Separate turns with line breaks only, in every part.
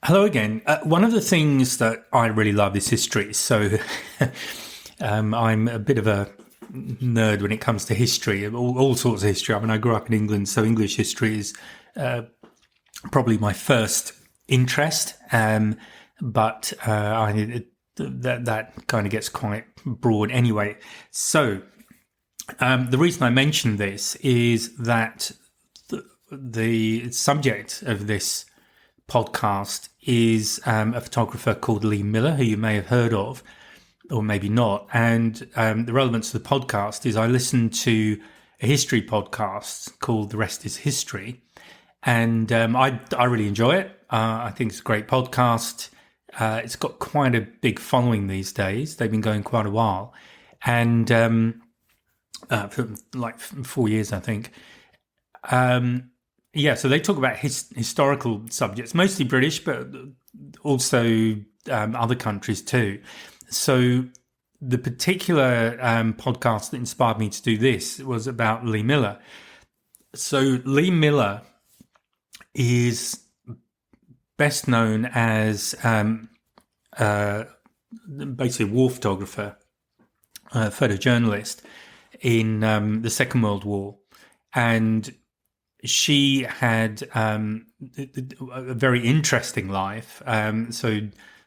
Hello again. One of the things that I really love is history. So I'm a bit of a nerd when it comes to history, all sorts of history. I mean, I grew up in England, so English history is probably my first interest. But that kind of gets quite broad anyway. So the reason I mention this is that the subject of this podcast is a photographer called Lee Miller, who you may have heard of, or maybe not. And the relevance of the podcast is I listened to a history podcast called The Rest is History. And I really enjoy it. I think it's a great podcast. It's got quite a big following these days. They've been going quite a while. And for like 4 years, I think. Yeah, so they talk about historical subjects, mostly British, but also other countries too. So the particular podcast that inspired me to do this was about Lee Miller. So Lee Miller is best known as basically a war photographer, photojournalist in the Second World War. And she had a very interesting life, so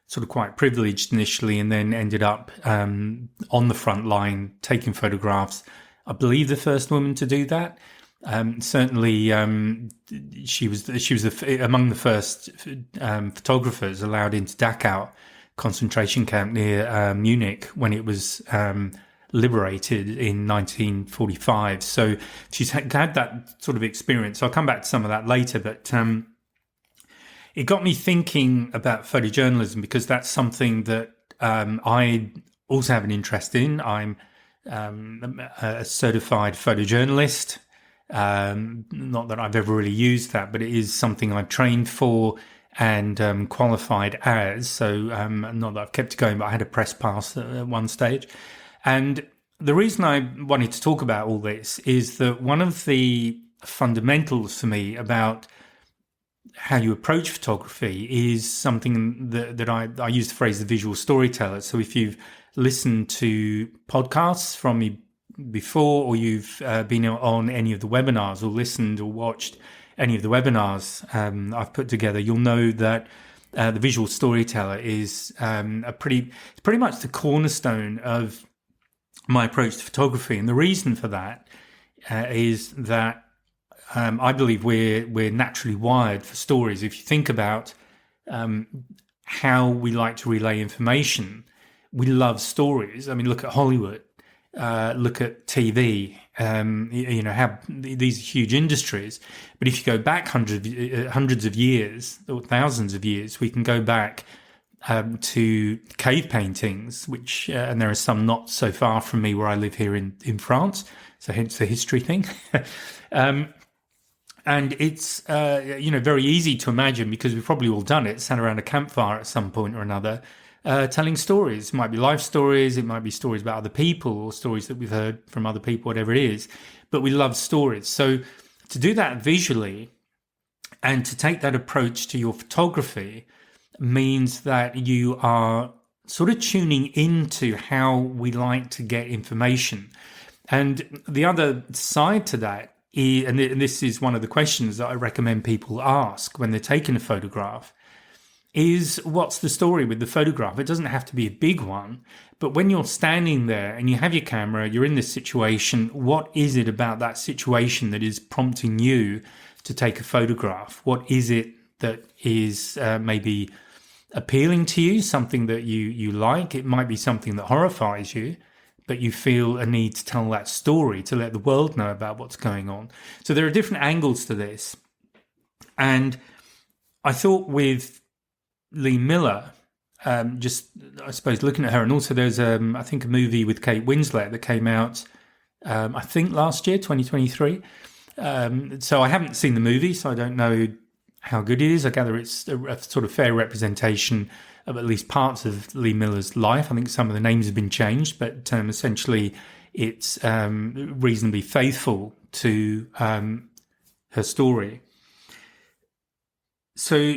sort of quite privileged initially, and then ended up on the front line taking photographs. I believe the first woman to do that. Certainly, she was among the first photographers allowed into Dachau concentration camp near Munich when it was liberated in 1945. So she's had that sort of experience. So I'll come back to some of that later, but it got me thinking about photojournalism because that's something that I also have an interest in. I'm a certified photojournalist. Not that I've ever really used that, but it is something I've trained for and qualified as. So not that I've kept it going, but I had a press pass at one stage. And the reason I wanted to talk about all this is that one of the fundamentals for me about how you approach photography is something that I use the phrase the visual storyteller. So if you've listened to podcasts from me before, or you've been on any of the webinars or listened or watched any of the webinars I've put together, you'll know that the visual storyteller is pretty much the cornerstone of my approach to photography. And the reason for that is that I believe we're naturally wired for stories. If you think about how we like to relay information, we love stories. I mean, look at Hollywood, look at TV, how these are huge industries. But if you go back hundreds of years or thousands of years, we can go back to cave paintings, which, and there are some not so far from me where I live here in France, so hence the history thing. And it's, very easy to imagine because we've probably all done it, sat around a campfire at some point or another, telling stories. It might be life stories, it might be stories about other people or stories that we've heard from other people, whatever it is. But we love stories. So to do that visually and to take that approach to your photography means that you are sort of tuning into how we like to get information. And the other side to that is, and this is one of the questions that I recommend people ask when they're taking a photograph, is what's the story with the photograph? It doesn't have to be a big one, but when you're standing there and you have your camera, you're in this situation, what is it about that situation that is prompting you to take a photograph? What is it that is maybe appealing to you, something that you like? It might be something that horrifies you, but you feel a need to tell that story, to let the world know about what's going on. So there are different angles to this. And I thought with Lee Miller, I suppose looking at her, and also there's I think a movie with Kate Winslet that came out I think last year, 2023. So I haven't seen the movie, so I don't know how good it is. I gather it's a sort of fair representation of at least parts of Lee Miller's life. I think some of the names have been changed, but essentially it's reasonably faithful to her story. So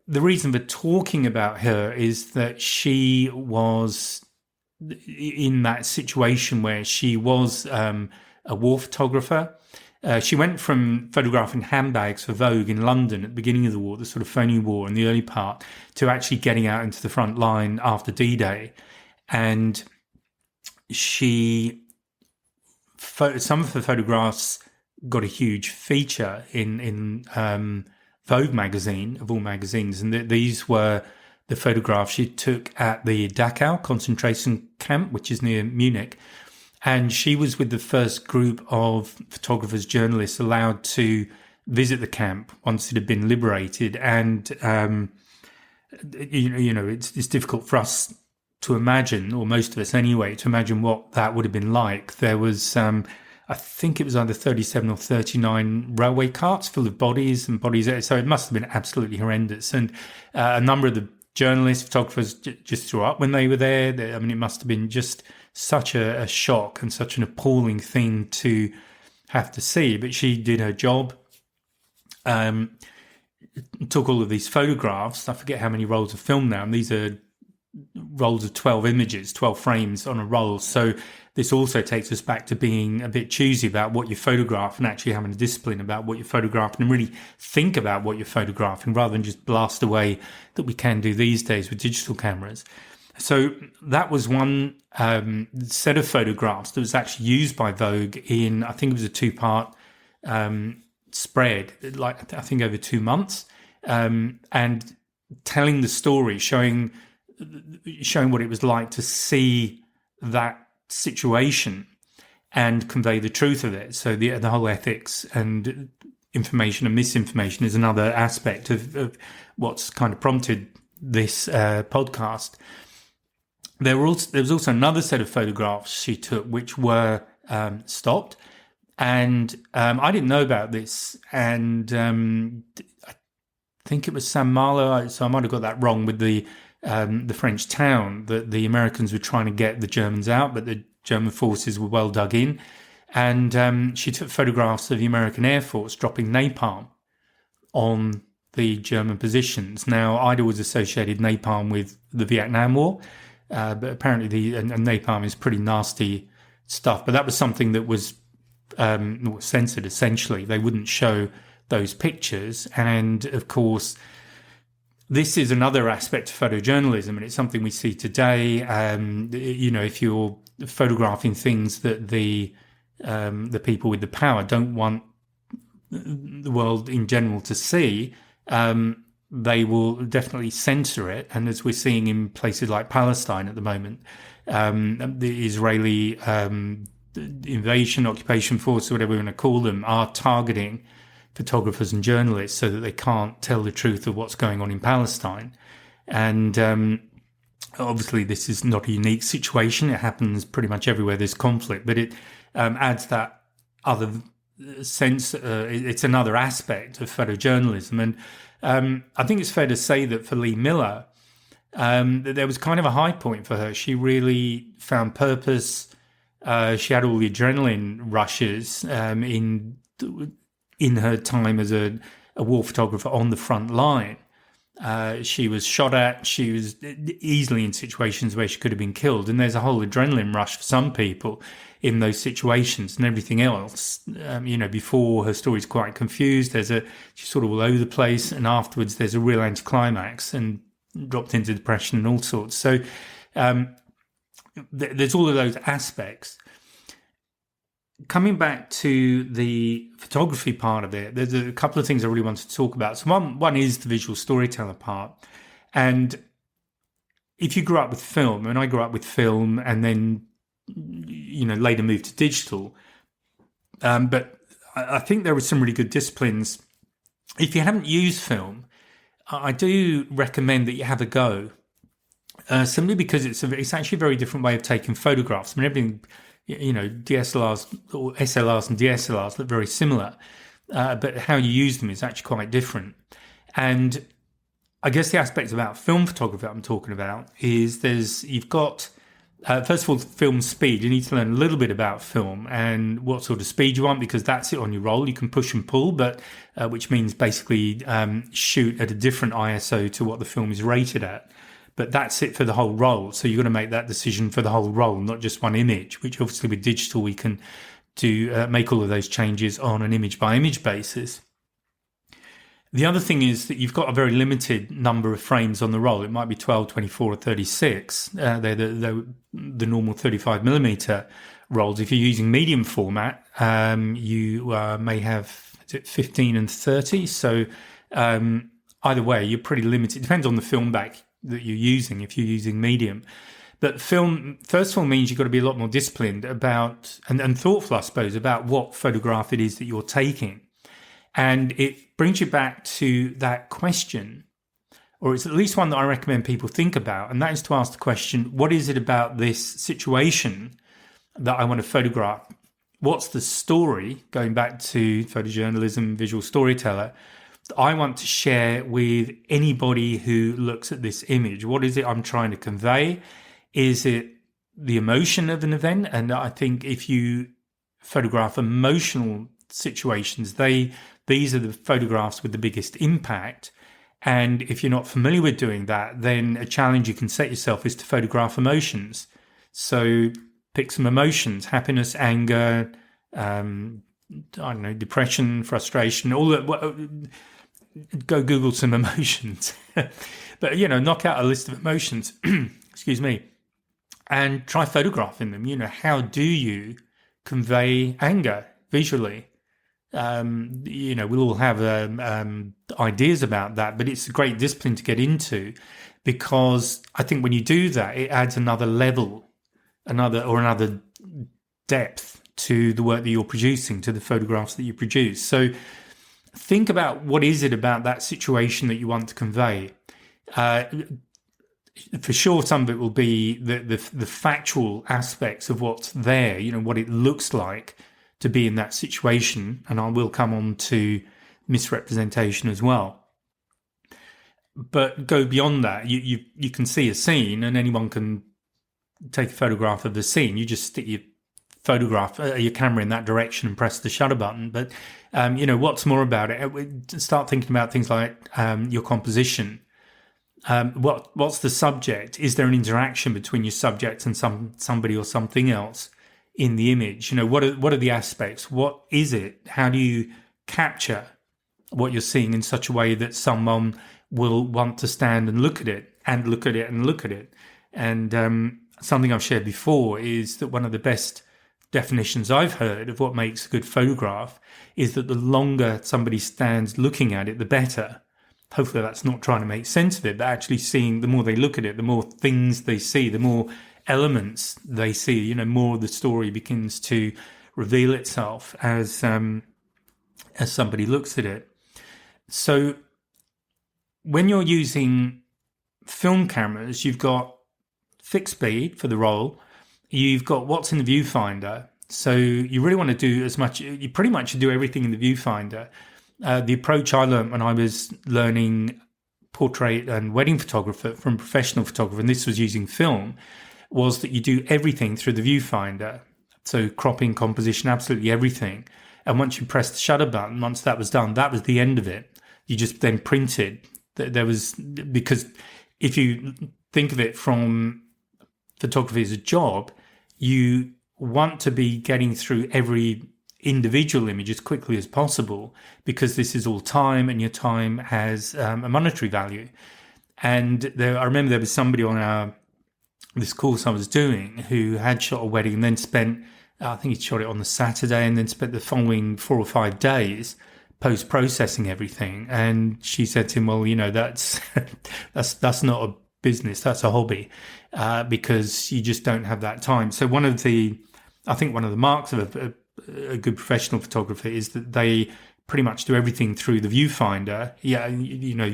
the reason for talking about her is that she was in that situation where she was a war photographer. She went from photographing handbags for Vogue in London at the beginning of the war, the sort of phony war in the early part, to actually getting out into the front line after D-Day. And some of her photographs got a huge feature in Vogue magazine, of all magazines. And these were the photographs she took at the Dachau concentration camp, which is near Munich. And she was with the first group of photographers, journalists allowed to visit the camp once it had been liberated. And, it's difficult for us to imagine, or most of us anyway, to imagine what that would have been like. There was, I think it was either 37 or 39 railway carts full of bodies. So it must have been absolutely horrendous. And a number of the journalists, photographers just threw up when they were there. I mean, it must have been just such a shock and such an appalling thing to have to see. But she did her job, took all of these photographs. I forget how many rolls of film now. And these are rolls of 12 images, 12 frames on a roll. So this also takes us back to being a bit choosy about what you photograph and actually having a discipline about what you're photographing and really think about what you're photographing rather than just blast away that we can do these days with digital cameras. So that was one set of photographs that was actually used by Vogue in, I think it was a 2-part spread, like I think over 2 months, and telling the story, showing what it was like to see that situation and convey the truth of it. So the whole ethics and information and misinformation is another aspect of what's kind of prompted this podcast. There was also another set of photographs she took which were stopped, and I didn't know about this, and I think it was Saint Malo, so I might have got that wrong, with the French town that the Americans were trying to get the Germans out, but the German forces were well dug in. And she took photographs of the American Air Force dropping napalm on the German positions. Now, I'd always associated napalm with the Vietnam War, but apparently and napalm is pretty nasty stuff. But that was something that was censored, essentially. They wouldn't show those pictures. And, of course, this is another aspect of photojournalism, and it's something we see today. If you're photographing things that the people with the power don't want the world in general to see, they will definitely censor it. And as we're seeing in places like Palestine at the moment, the Israeli invasion, occupation force, whatever we want to call them, are targeting photographers and journalists so that they can't tell the truth of what's going on in Palestine. And obviously this is not a unique situation. It happens pretty much everywhere there's conflict, but it adds that other sense. It's another aspect of photojournalism. And I think it's fair to say that for Lee Miller, there was kind of a high point for her. She really found purpose. She had all the adrenaline rushes in her time as a war photographer on the front line. She was shot at. She was easily in situations where she could have been killed. And there's a whole adrenaline rush for some people in those situations and everything else. Before, her story's quite confused. She's sort of all over the place. And afterwards, there's a real anticlimax and dropped into depression and all sorts. So there's all of those aspects. Coming back to the photography part of it, there's a couple of things I really wanted to talk about. So one is the visual storyteller part. And if you grew up with film, and I grew up with film and then, later moved to digital. But I think there were some really good disciplines. If you haven't used film, I do recommend that you have a go. Simply because it's actually a very different way of taking photographs. I mean, everything, DSLRs or SLRs and DSLRs look very similar, but how you use them is actually quite different. And I guess the aspect about film photography I'm talking about is you've got First of all, film speed. You need to learn a little bit about film and what sort of speed you want, because that's it on your roll. You can push and pull, but which means basically shoot at a different ISO to what the film is rated at. But that's it for the whole roll. So you've got to make that decision for the whole roll, not just one image, which obviously with digital we can do make all of those changes on an image by image basis. The other thing is that you've got a very limited number of frames on the roll. It might be 12, 24 or 36. They're the normal 35 millimeter rolls. If you're using medium format, you may have 15 and 30. So either way, you're pretty limited. It depends on the film back that you're using, if you're using medium. But film, first of all, means you've got to be a lot more disciplined about, and thoughtful, I suppose, about what photograph it is that you're taking. And it brings you back to that question, or it's at least one that I recommend people think about, and that is to ask the question, what is it about this situation that I want to photograph? What's the story, going back to photojournalism, visual storyteller, that I want to share with anybody who looks at this image? What is it I'm trying to convey? Is it the emotion of an event? And I think if you photograph emotional situations, these are the photographs with the biggest impact. And if you're not familiar with doing that, then a challenge you can set yourself is to photograph emotions. So pick some emotions: happiness, anger, depression, frustration, all that. Go Google some emotions. But, knock out a list of emotions, excuse me, and try photographing them. How do you convey anger visually? We'll all have ideas about that, but it's a great discipline to get into, because I think when you do that, it adds another level, another depth to the work that you're producing, to the photographs that you produce. So think about, what is it about that situation that you want to convey? For sure, some of it will be the factual aspects of what's there, what it looks like to be in that situation, and I will come on to misrepresentation as well. But go beyond that. You can see a scene, and anyone can take a photograph of the scene. You just stick your camera in that direction and press the shutter button. But what's more about it? Start thinking about things like your composition. What's the subject? Is there an interaction between your subject and somebody or something else in the image? What are the aspects? What is it? How do you capture what you're seeing in such a way that someone will want to stand and look at it and look at it and look at it? And something I've shared before is that one of the best definitions I've heard of what makes a good photograph is that the longer somebody stands looking at it, the better. Hopefully that's not trying to make sense of it, but actually seeing, the more they look at it, the more things they see, the more elements they see, more of the story begins to reveal itself as somebody looks at it. So when you're using film cameras, you've got fixed speed for the roll, you've got what's in the viewfinder. So you really want to do you pretty much do everything in the viewfinder. The approach I learned when I was learning portrait and wedding photographer from a professional photographer, and this was using film, was that you do everything through the viewfinder. So cropping, composition, absolutely everything. And once you press the shutter button, once that was done, that was the end of it. You just then printed. Because if you think of it from photography as a job, you want to be getting through every individual image as quickly as possible, because this is all time, and your time has a monetary value. And I remember there was somebody on this course I was doing who had shot a wedding and then spent, I think he shot it on the Saturday, and then spent the following 4 or 5 days post-processing everything. And she said to him, well, that's not a business, that's a hobby, because you just don't have that time. So one of the marks of a good professional photographer is that they pretty much do everything through the viewfinder. Yeah,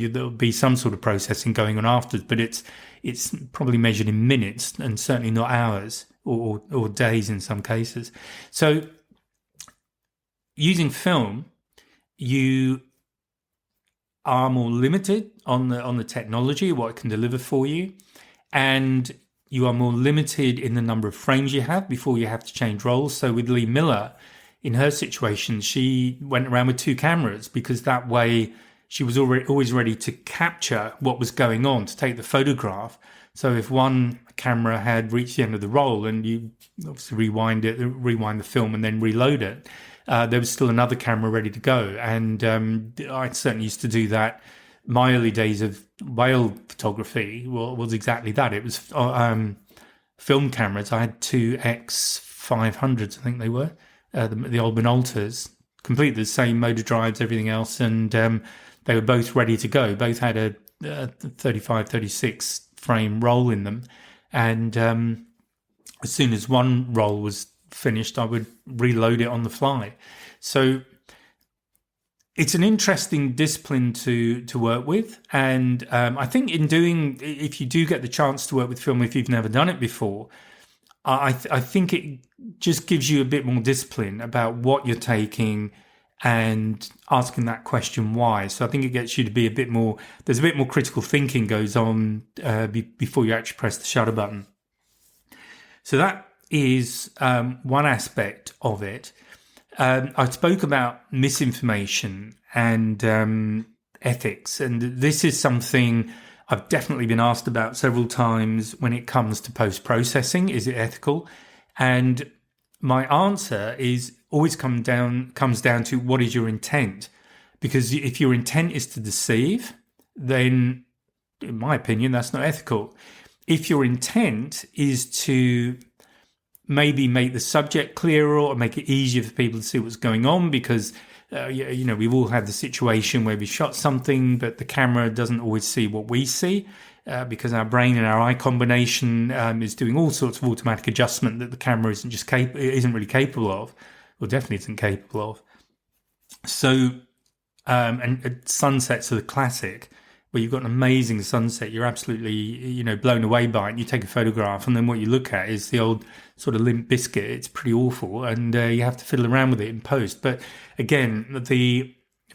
there'll be some sort of processing going on after, but it's probably measured in minutes and certainly not hours or days in some cases. So using film, you are more limited on the technology, what it can deliver for you, and you are more limited in the number of frames you have before you have to change roles. So with Lee Miller, in her situation, she went around with 2 cameras because that way she was always ready to capture what was going on, to take the photograph. So if one camera had reached the end of the roll and you obviously rewind the film and then reload it, there was still another camera ready to go. And I certainly used to do that. My early days of whale photography was exactly that. It was film cameras. I had 2 X500s, I think they were, the old Minoltas, completely the same motor drives, everything else, and they were both ready to go. Both had a 35, 36 frame roll in them. And as soon as one roll was finished, I would reload it on the fly. So it's an interesting discipline to work with. And I think if you do get the chance to work with film, if you've never done it before, I think it just gives you a bit more discipline about what you're taking and asking that question why. So I think it gets you to be there's a bit more critical thinking goes on before you actually press the shutter button. So that is one aspect of it. I spoke about misinformation and ethics, and this is something I've definitely been asked about several times when it comes to post-processing. Is it ethical? And my answer is always comes down to what is your intent? Because if your intent is to deceive, then in my opinion, that's not ethical. If your intent is to maybe make the subject clearer or make it easier for people to see what's going on, because we've all had the situation where we shot something, but the camera doesn't always see what we see because our brain and our eye combination is doing all sorts of automatic adjustment that the camera isn't really capable of, or definitely isn't capable of. So, and sunsets are the classic, where you've got an amazing sunset, you're absolutely, blown away by it. You take a photograph, and then what you look at is the old sort of Limp Bizkit. It's pretty awful, and you have to fiddle around with it in post. But again,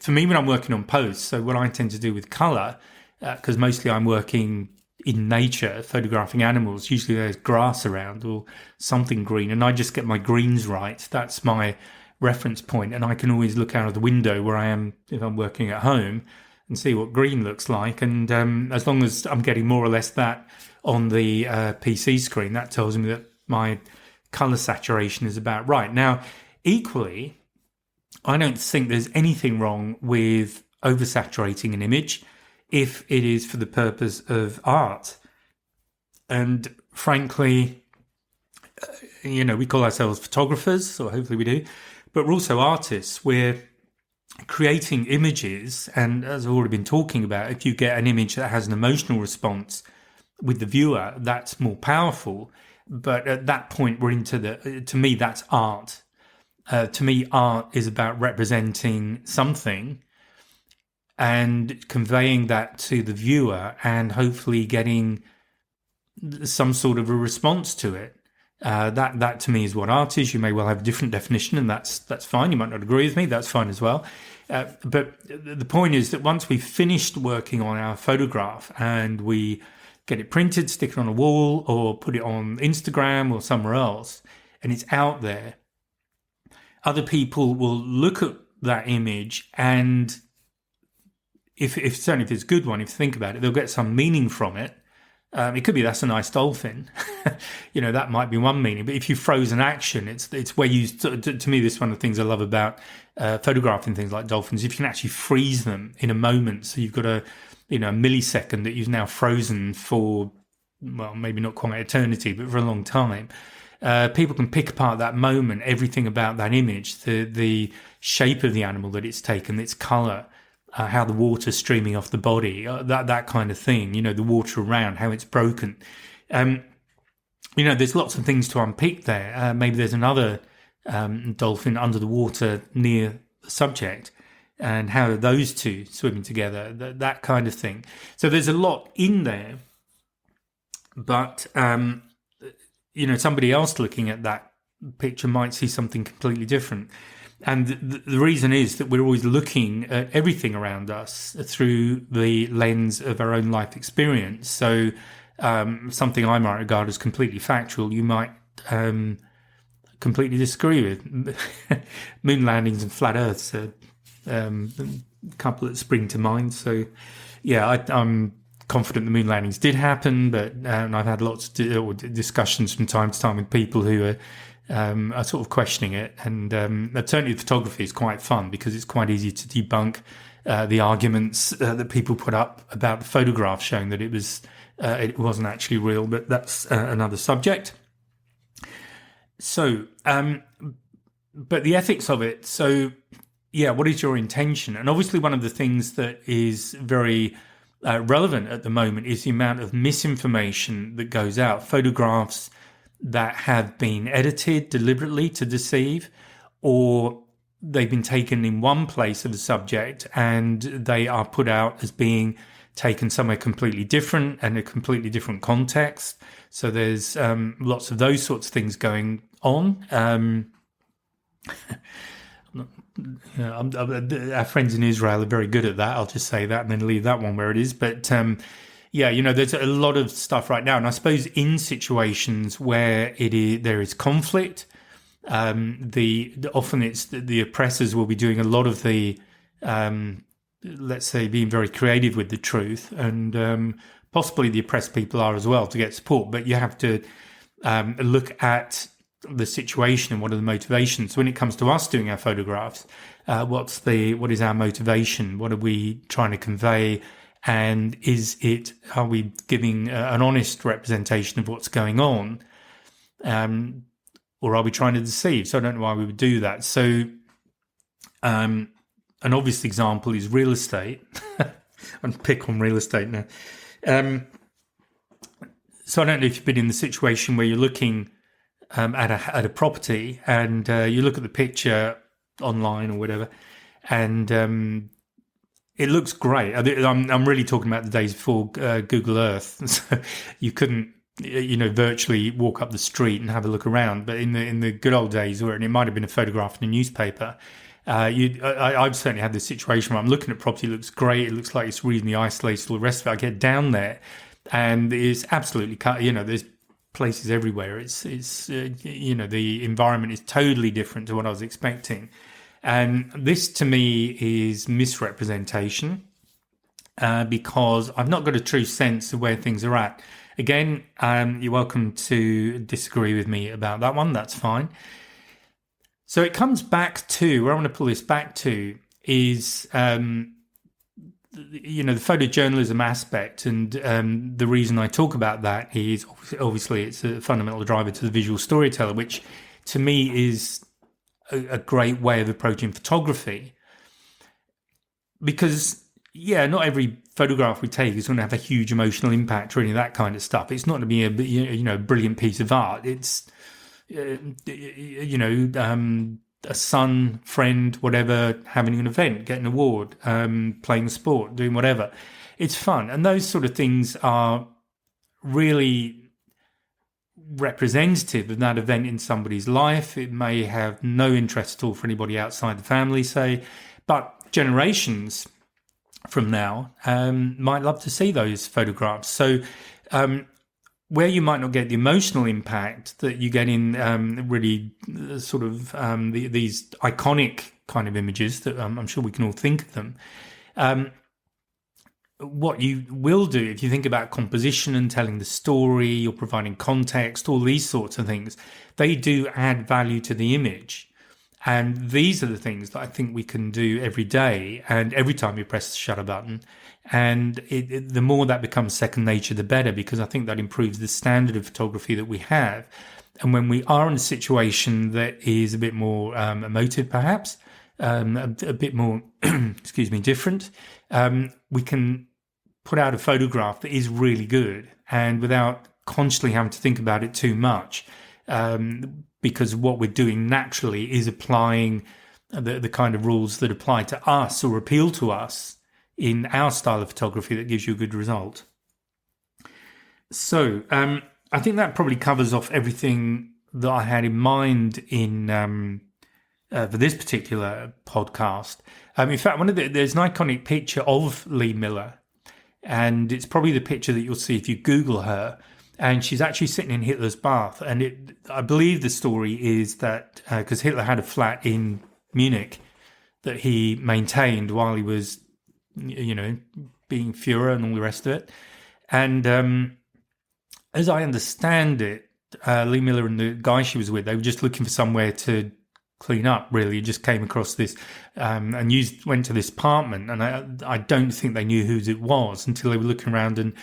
for me, when I'm working on post, so what I tend to do with color, because mostly I'm working in nature, photographing animals. Usually there's grass around or something green, and I just get my greens right. That's my reference point, and I can always look out of the window where I am if I'm working at home and see what green looks like. And as long as I'm getting more or less that on the PC screen, that tells me that my color saturation is about right. Now, equally, I don't think there's anything wrong with oversaturating an image if it is for the purpose of art. And frankly, we call ourselves photographers, or hopefully we do, but we're also artists. We're creating images, and as I've already been talking about, if you get an image that has an emotional response with the viewer, that's more powerful. But at that point, we're into to me, that's art. To me, art is about representing something and conveying that to the viewer and hopefully getting some sort of a response to it. That to me is what art is. You may well have a different definition, and that's fine. You might not agree with me. That's fine as well. But the point is that once we've finished working on our photograph and we get it printed, stick it on a wall, or put it on Instagram or somewhere else, and it's out there, other people will look at that image, and certainly if it's a good one, if you think about it, they'll get some meaning from it. It could be that's a nice dolphin. That might be one meaning. But if you froze an action, it's where you, to me, this is one of the things I love about photographing things like dolphins. If you can actually freeze them in a moment, so you've got a millisecond that you've now frozen for, well, maybe not quite eternity, but for a long time. People can pick apart that moment, everything about that image, the shape of the animal that it's taken, its color, how the water's streaming off the body, that kind of thing, the water around, how it's broken. There's lots of things to unpick there. Maybe there's another dolphin under the water near the subject, and how are those two swimming together, that kind of thing. So there's a lot in there, but, somebody else looking at that picture might see something completely different. And the reason is that we're always looking at everything around us through the lens of our own life experience. So something I might regard as completely factual, you might completely disagree with. Moon landings and flat Earths are a couple that spring to mind. So, yeah, I'm confident the moon landings did happen, but I've had lots of discussions from time to time with people who are sort of questioning it. And certainly photography is quite fun because it's quite easy to debunk the arguments that people put up about the photographs showing that it wasn't actually real, but that's another subject. So, but the ethics of it. So, yeah, what is your intention? And obviously one of the things that is very relevant at the moment is the amount of misinformation that goes out. Photographs that have been edited deliberately to deceive, or they've been taken in one place of the subject and they are put out as being taken somewhere completely different and a completely different context. So there's lots of those sorts of things going on. Our friends in Israel are very good at that. I'll just say that and then leave that one where it is. But there's a lot of stuff right now. And I suppose in situations where there is conflict, often it's the oppressors will be doing a lot of the, let's say, being very creative with the truth, and possibly the oppressed people are as well to get support. But you have to look at the situation and what are the motivations. When it comes to us doing our photographs, what is our motivation? What are we trying to convey? And are we giving an honest representation of what's going on? Or are we trying to deceive? So I don't know why we would do that. So an obvious example is real estate. I'm pick on real estate now. So I don't know if you've been in the situation where you're looking at a property and you look at the picture online or whatever, and it looks great. I'm really talking about the days before Google Earth. So you couldn't, virtually walk up the street and have a look around. But in the good old days, and it might have been a photograph in a newspaper, I've certainly had this situation where I'm looking at property, it looks great, it looks like it's reasonably isolated, all the rest of it. I get down there, and it's absolutely cut. There's places everywhere. It's the environment is totally different to what I was expecting, and this to me is misrepresentation because I've not got a true sense of where things are at. Again, you're welcome to disagree with me about that one. That's fine. So it comes back to where I want to pull this back to is the photojournalism aspect, and the reason I talk about that is obviously it's a fundamental driver to the visual storyteller, which to me is a great way of approaching photography. Because not every photograph we take is going to have a huge emotional impact or any of that kind of stuff. It's not going to be a brilliant piece of art. It's a son, friend, whatever, having an event, getting an award, playing sport, doing whatever. It's fun. And those sort of things are really representative of that event in somebody's life. It may have no interest at all for anybody outside the family, say, but generations from now might love to see those photographs. So where you might not get the emotional impact that you get in really sort of these iconic kind of images that I'm sure we can all think of them. What you will do if you think about composition and telling the story or providing context, all these sorts of things, they do add value to the image. And these are the things that I think we can do every day and every time you press the shutter button. And the more that becomes second nature, the better, because I think that improves the standard of photography that we have. And when we are in a situation that is a bit more emotive, perhaps, a bit more, different, we can put out a photograph that is really good and without consciously having to think about it too much. Because what we're doing naturally is applying the kind of rules that apply to us or appeal to us in our style of photography that gives you a good result. So I think that probably covers off everything that I had in mind in for this particular podcast. In fact, there's an iconic picture of Lee Miller And it's probably the picture that you'll see if you Google her. And she's actually sitting in Hitler's bath. And I believe the story is that because Hitler had a flat in Munich that he maintained while he was, being Führer and all the rest of it. And as I understand it, Lee Miller and the guy she was with, they were just looking for somewhere to clean up, really. Just came across this and went to this apartment. And I don't think they knew whose it was until they were looking around and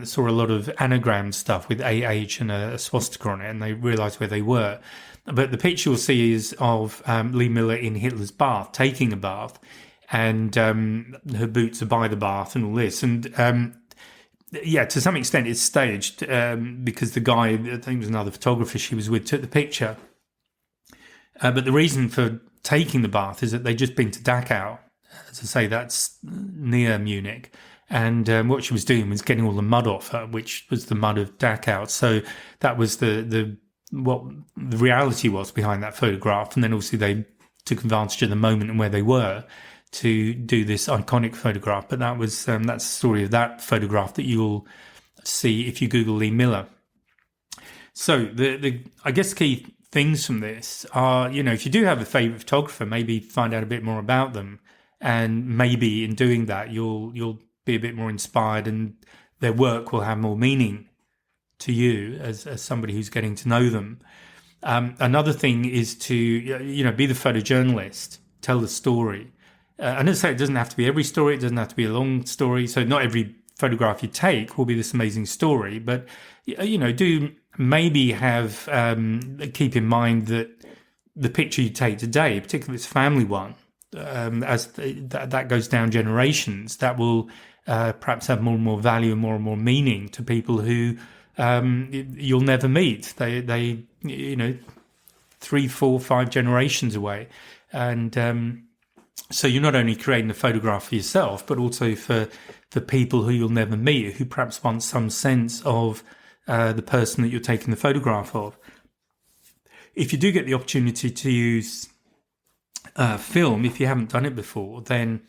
saw a lot of anagram stuff with AH and a swastika on it, and they realised where they were. But the picture you'll see is of Lee Miller in Hitler's bath, taking a bath, and her boots are by the bath and all this. And to some extent it's staged because the guy, I think it was another photographer she was with, took the picture. But the reason for taking the bath is that they'd just been to Dachau. As I say, that's near Munich. And what she was doing was getting all the mud off her, which was the mud of Dachau. So that was what the reality was behind that photograph. And then obviously they took advantage of the moment and where they were to do this iconic photograph. But that was that's the story of that photograph that you'll see if you Google Lee Miller. So the I guess key things from this are, if you do have a favourite photographer, maybe find out a bit more about them. And maybe in doing that, you'll be a bit more inspired and their work will have more meaning to you as somebody who's getting to know them. Another thing is to, be the photojournalist, tell the story. And as I say, it doesn't have to be every story. It doesn't have to be a long story. So not every photograph you take will be this amazing story. But, do maybe have, keep in mind that the picture you take today, particularly if it's a family one, as that goes down generations, that will perhaps have more and more value and more meaning to people who you'll never meet. They 3, 4, 5 generations away. And so you're not only creating a photograph for yourself, but also for people who you'll never meet, who perhaps want some sense of the person that you're taking the photograph of. If you do get the opportunity to use film, if you haven't done it before, then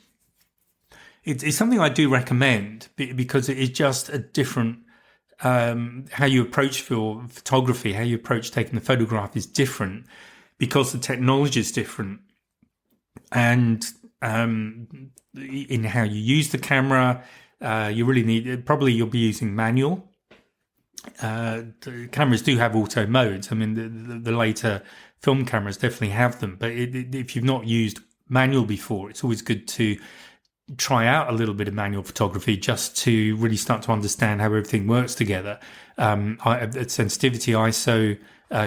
it's something I do recommend because it is just a different how you approach your photography, how you approach taking the photograph is different because the technology is different, and in how you use the camera, you really need, probably you'll be using manual. The cameras do have auto modes. I mean, the later film cameras definitely have them, but if you've not used manual before, it's always good to try out a little bit of manual photography just to really start to understand how everything works together. Sensitivity, ISO,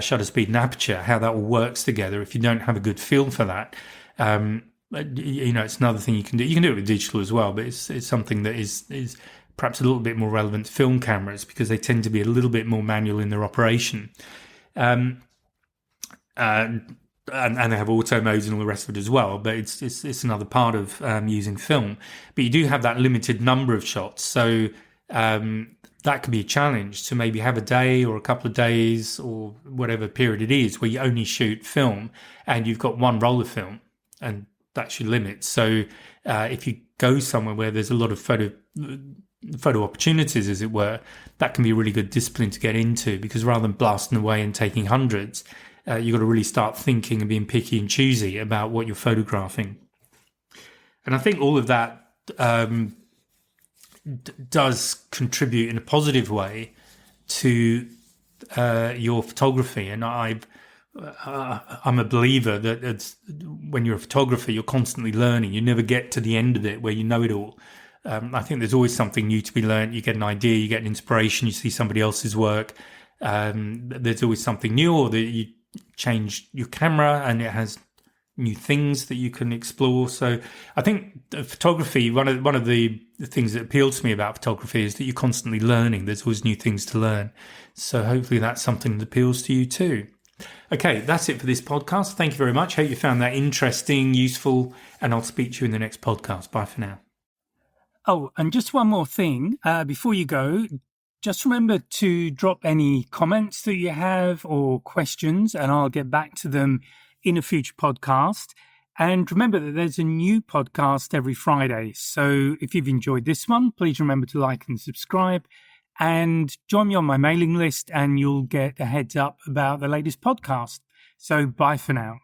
shutter speed and aperture, how that all works together. If you don't have a good feel for that, it's another thing you can do. You can do it with digital as well, but it's something that is perhaps a little bit more relevant to film cameras because they tend to be a little bit more manual in their operation. And they have auto modes and all the rest of it as well. But it's another part of using film. But you do have that limited number of shots, so that could be a challenge to maybe have a day or a couple of days or whatever period it is where you only shoot film and you've got one roll of film, and that's your limit. So if you go somewhere where there's a lot of photo opportunities, as it were, that can be a really good discipline to get into, because rather than blasting away and taking hundreds, you've got to really start thinking and being picky and choosy about what you're photographing. And I think all of that does contribute in a positive way to your photography. And I'm a believer that when you're a photographer, you're constantly learning. You never get to the end of it where you know it all. I think there's always something new to be learned. You get an idea, you get an inspiration, you see somebody else's work. There's always something new, or that you change your camera and it has new things that you can explore. So I think photography, one of the things that appeals to me about photography is that you're constantly learning. There's always new things to learn. So hopefully that's something that appeals to you too. Okay, that's it for this podcast. Thank you very much. Hope you found that interesting, useful, and I'll speak to you in the next podcast. Bye for now.
Oh, and just one more thing before you go. Just remember to drop any comments that you have or questions, and I'll get back to them in a future podcast. And remember that there's a new podcast every Friday. So if you've enjoyed this one, please remember to like and subscribe and join me on my mailing list and you'll get a heads up about the latest podcast. So bye for now.